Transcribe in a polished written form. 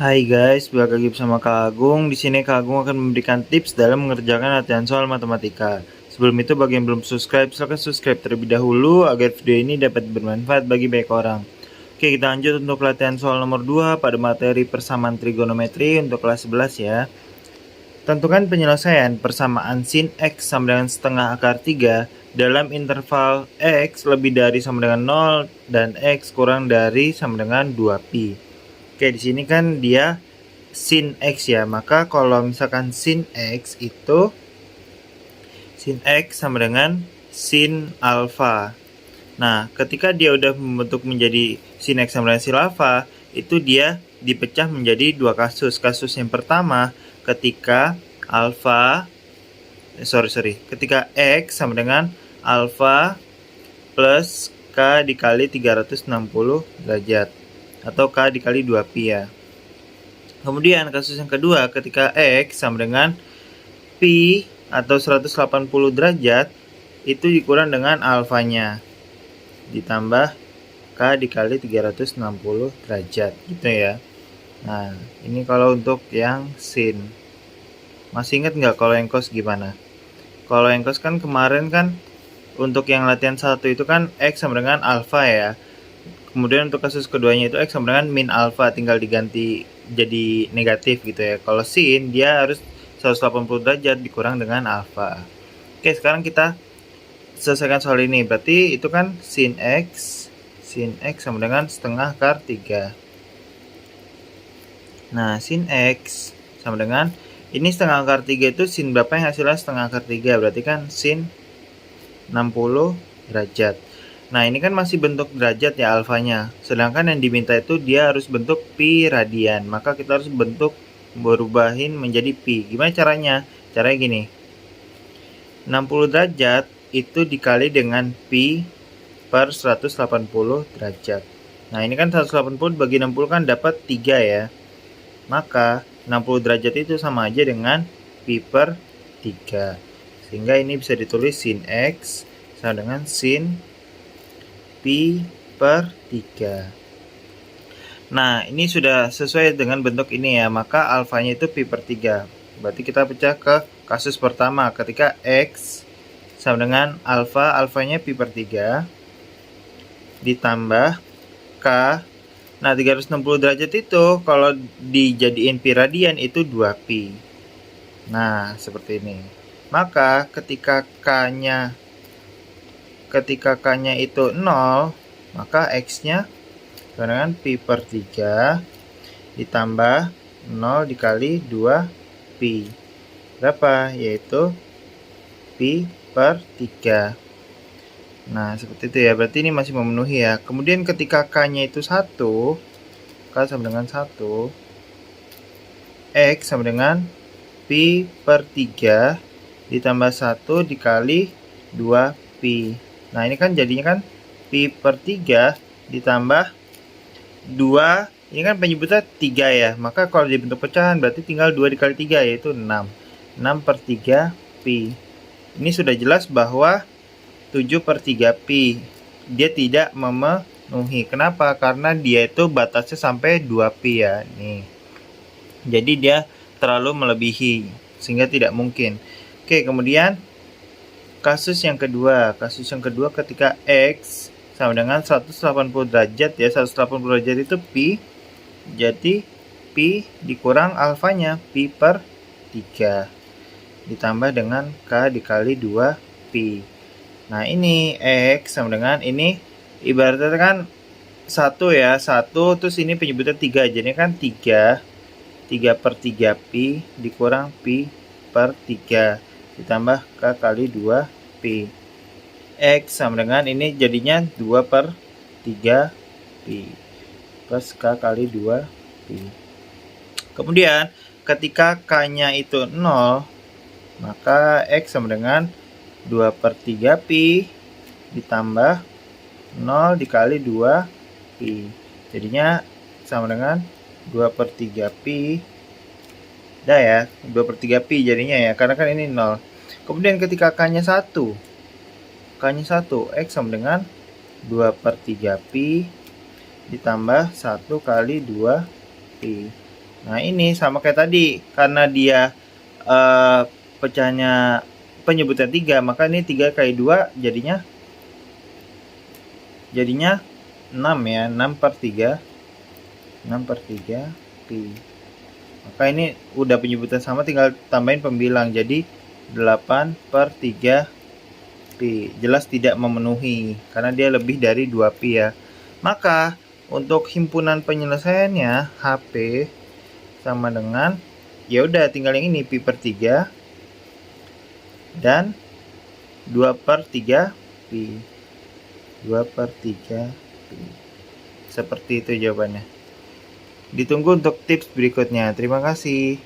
Hai guys, balik lagi bersama Kak Agung. Di sini Kak Agung akan memberikan tips dalam mengerjakan latihan soal matematika. Sebelum itu, bagi yang belum subscribe, silahkan subscribe terlebih dahulu agar video ini dapat bermanfaat bagi banyak orang. Oke, kita lanjut untuk latihan soal nomor 2 pada materi persamaan trigonometri untuk kelas 11 ya. Tentukan penyelesaian persamaan sin x sama dengan setengah akar 3 dalam interval x lebih dari sama dengan 0 dan x kurang dari sama dengan 2pi. Oke, di sini kan dia sin x ya. Maka kalau misalkan sin x itu sin x sama dengan sin alfa. Nah, ketika dia udah membentuk menjadi sin x sama dengan sin alfa, itu dia dipecah menjadi dua kasus. Kasus yang pertama ketika ketika x sama dengan alfa plus k dikali 360 derajat atau k dikali 2pi ya. Kemudian kasus yang kedua ketika x sama dengan pi atau 180 derajat itu dikurang dengan alfanya ditambah k dikali 360 derajat gitu ya. Nah, ini kalau untuk yang sin. Masih ingat nggak kalau yang cos gimana? Kalau yang cos kan kemarin kan untuk yang latihan 1 itu kan x sama dengan alfa ya. Kemudian untuk kasus keduanya itu x sama dengan min alfa, tinggal diganti jadi negatif gitu ya. Kalau sin dia harus 180 derajat dikurang dengan alfa. Oke, sekarang kita selesaikan soal ini. Berarti itu kan sin x sama dengan setengah akar 3. Nah, sin x sama dengan ini setengah akar 3 itu sin berapa yang hasilnya setengah akar 3? Berarti kan sin 60 derajat. Nah, ini kan masih bentuk derajat ya alfanya. Sedangkan yang diminta itu dia harus bentuk pi radian. Maka kita harus bentuk berubahin menjadi pi. Gimana caranya? Caranya gini. 60 derajat itu dikali dengan pi per 180 derajat. Nah, ini kan 180 bagi 60 kan dapat 3 ya. Maka 60 derajat itu sama aja dengan pi per 3. Sehingga ini bisa ditulis sin x sama dengan sin pi per 3. Nah, ini sudah sesuai dengan bentuk ini ya. Maka alfanya itu pi per 3. Berarti kita pecah ke kasus pertama ketika x sama dengan alfa, alfanya pi per 3 ditambah k. Nah, 360 derajat itu kalau dijadiin pi radian itu 2pi. Nah, seperti ini. Maka ketika k-nya itu 0, maka x-nya dengan pi per 3 ditambah 0 dikali 2pi. Berapa? Yaitu pi per 3. Nah, seperti itu ya. Berarti ini masih memenuhi ya. Kemudian ketika k-nya itu 1, k sama dengan 1, x sama dengan pi per 3 ditambah 1 dikali 2pi. Nah, ini kan jadinya kan pi per 3 ditambah 2. Ini kan penyebutnya 3 ya. Maka kalau dibentuk pecahan berarti tinggal 2 dikali 3 yaitu 6. 6 per 3 pi. Ini sudah jelas bahwa 7 per 3 pi dia tidak memenuhi. Kenapa? Karena dia itu batasnya sampai 2pi ya. Nih. Jadi dia terlalu melebihi sehingga tidak mungkin. Oke, kemudian kasus yang kedua ketika x sama dengan 180 derajat ya. 180 derajat itu pi. Jadi pi dikurang alfanya pi per 3 ditambah dengan k dikali 2pi. Nah, ini x sama dengan ini ibaratnya kan 1 ya, 1 terus ini penyebutnya 3. Jadi kan 3 per 3pi dikurang pi per 3 ditambah k kali 2pi. X sama dengan ini jadinya 2 per 3pi plus k kali 2pi. Kemudian ketika k-nya itu 0, maka x sama dengan 2 per 3pi ditambah 0 dikali 2pi. Jadinya sama dengan 2 per 3pi. Udah ya, 2 per 3pi jadinya ya, karena kan ini 0. Kemudian ketika k-nya 1, x sama dengan 2 per 3pi ditambah 1 kali 2pi. Nah, ini sama kayak tadi, karena dia pecahnya penyebutan 3, maka ini 3 kali 2 jadinya 6 ya, 6/3. 6/3 pi. Maka ini udah penyebutan sama, tinggal tambahin pembilang, jadi 8/3 pi. Jelas tidak memenuhi karena dia lebih dari 2 pi ya. Maka untuk himpunan penyelesaiannya HP sama dengan, ya udah tinggal yang ini, pi/3 dan 2/3 pi. 2/3 pi. Seperti itu jawabannya. Ditunggu untuk tips berikutnya. Terima kasih.